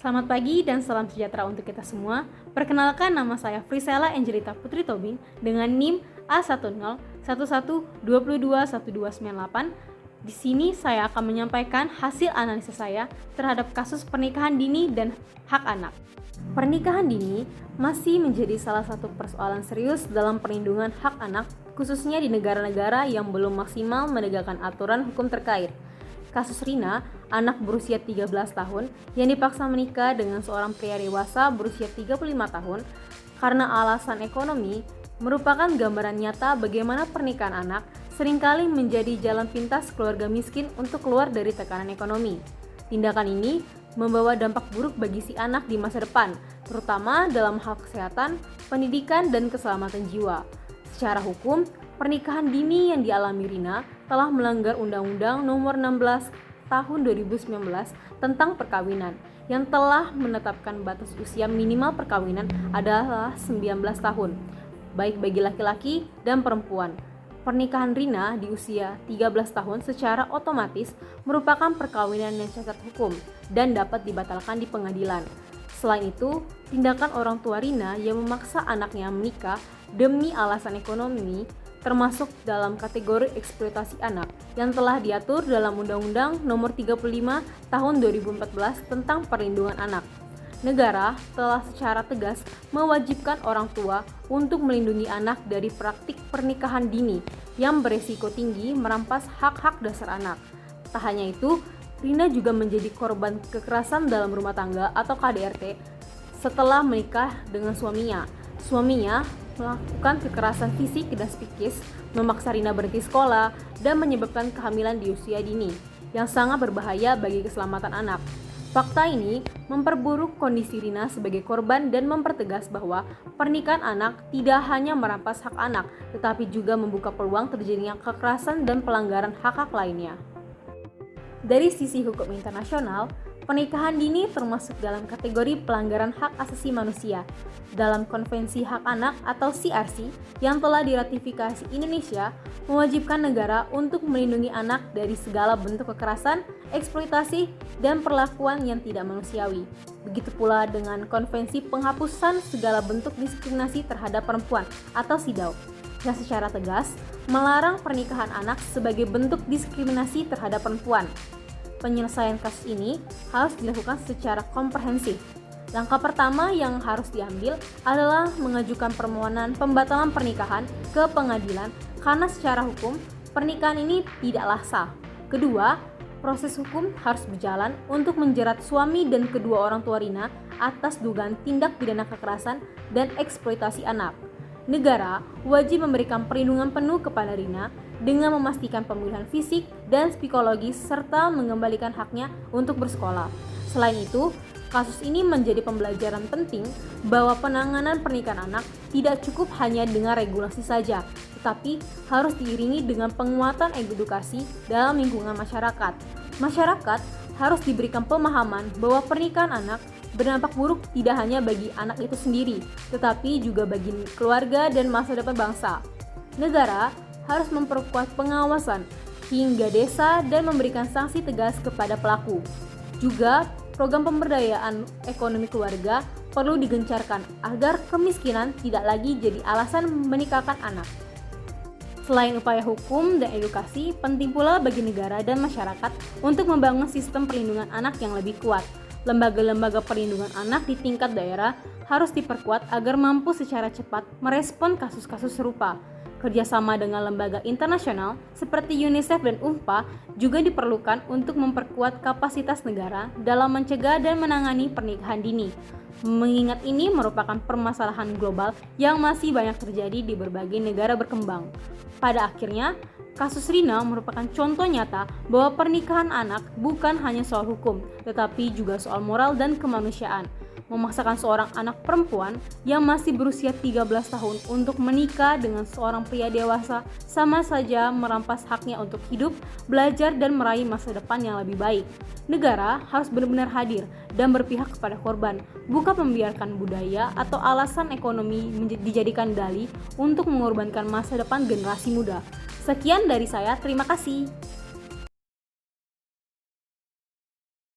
Selamat pagi dan salam sejahtera untuk kita semua. Perkenalkan, nama saya Frisela Angelita Putri Tobing dengan NIM A1011221298. Di sini saya akan menyampaikan hasil analisis saya terhadap kasus pernikahan dini dan hak anak. Pernikahan dini masih menjadi salah satu persoalan serius dalam perlindungan hak anak, khususnya di negara-negara yang belum maksimal menegakkan aturan hukum terkait. Kasus Rina, anak berusia 13 tahun yang dipaksa menikah dengan seorang pria dewasa berusia 35 tahun karena alasan ekonomi, merupakan gambaran nyata bagaimana pernikahan anak seringkali menjadi jalan pintas keluarga miskin untuk keluar dari tekanan ekonomi. Tindakan ini membawa dampak buruk bagi si anak di masa depan, terutama dalam hal kesehatan, pendidikan, dan keselamatan jiwa. Secara hukum, pernikahan dini yang dialami Rina telah melanggar Undang-Undang Nomor 16 Tahun 2019 tentang perkawinan yang telah menetapkan batas usia minimal perkawinan adalah 19 tahun, baik bagi laki-laki dan perempuan. Pernikahan Rina di usia 13 tahun secara otomatis merupakan perkawinan yang cacat hukum dan dapat dibatalkan di pengadilan. Selain itu, tindakan orang tua Rina yang memaksa anaknya menikah demi alasan ekonomi termasuk dalam kategori eksploitasi anak yang telah diatur dalam Undang-Undang Nomor 35 Tahun 2014 tentang Perlindungan Anak. Negara telah secara tegas mewajibkan orang tua untuk melindungi anak dari praktik pernikahan dini yang beresiko tinggi merampas hak-hak dasar anak. Tak hanya itu, Rina juga menjadi korban kekerasan dalam rumah tangga atau KDRT setelah menikah dengan suaminya. Suaminya melakukan kekerasan fisik dan psikis, memaksa Rina berhenti sekolah, dan menyebabkan kehamilan di usia dini, yang sangat berbahaya bagi keselamatan anak. Fakta ini memperburuk kondisi Rina sebagai korban dan mempertegas bahwa pernikahan anak tidak hanya merampas hak anak, tetapi juga membuka peluang terjadinya kekerasan dan pelanggaran hak-hak lainnya. Dari sisi hukum internasional, pernikahan dini termasuk dalam kategori pelanggaran hak asasi manusia. Dalam Konvensi Hak Anak atau CRC yang telah diratifikasi Indonesia, mewajibkan negara untuk melindungi anak dari segala bentuk kekerasan, eksploitasi, dan perlakuan yang tidak manusiawi. Begitu pula dengan Konvensi Penghapusan Segala Bentuk Diskriminasi Terhadap Perempuan atau CEDAW, yang secara tegas melarang pernikahan anak sebagai bentuk diskriminasi terhadap perempuan. Penyelesaian kasus ini harus dilakukan secara komprehensif. Langkah pertama yang harus diambil adalah mengajukan permohonan pembatalan pernikahan ke pengadilan karena secara hukum pernikahan ini tidaklah sah. Kedua, proses hukum harus berjalan untuk menjerat suami dan kedua orang tua Rina atas dugaan tindak pidana kekerasan dan eksploitasi anak. Negara wajib memberikan perlindungan penuh kepada Rina dengan memastikan pemulihan fisik dan psikologis serta mengembalikan haknya untuk bersekolah. Selain itu, kasus ini menjadi pembelajaran penting bahwa penanganan pernikahan anak tidak cukup hanya dengan regulasi saja, tetapi harus diiringi dengan penguatan edukasi dalam lingkungan masyarakat. Masyarakat harus diberikan pemahaman bahwa pernikahan anak berdampak buruk tidak hanya bagi anak itu sendiri, tetapi juga bagi keluarga dan masa depan bangsa. Negara harus memperkuat pengawasan hingga desa dan memberikan sanksi tegas kepada pelaku. Juga, program pemberdayaan ekonomi keluarga perlu digencarkan agar kemiskinan tidak lagi jadi alasan menikahkan anak. Selain upaya hukum dan edukasi, penting pula bagi negara dan masyarakat untuk membangun sistem perlindungan anak yang lebih kuat. Lembaga-lembaga perlindungan anak di tingkat daerah harus diperkuat agar mampu secara cepat merespon kasus-kasus serupa. Kerjasama dengan lembaga internasional seperti UNICEF dan UNFPA juga diperlukan untuk memperkuat kapasitas negara dalam mencegah dan menangani pernikahan dini. Mengingat ini merupakan permasalahan global yang masih banyak terjadi di berbagai negara berkembang. Pada akhirnya, kasus Rina merupakan contoh nyata bahwa pernikahan anak bukan hanya soal hukum, tetapi juga soal moral dan kemanusiaan. Memaksakan seorang anak perempuan yang masih berusia 13 tahun untuk menikah dengan seorang pria dewasa sama saja merampas haknya untuk hidup, belajar, dan meraih masa depan yang lebih baik. Negara harus benar-benar hadir dan berpihak kepada korban, bukan membiarkan budaya atau alasan ekonomi dijadikan dalih untuk mengorbankan masa depan generasi muda. Sekian dari saya, terima kasih.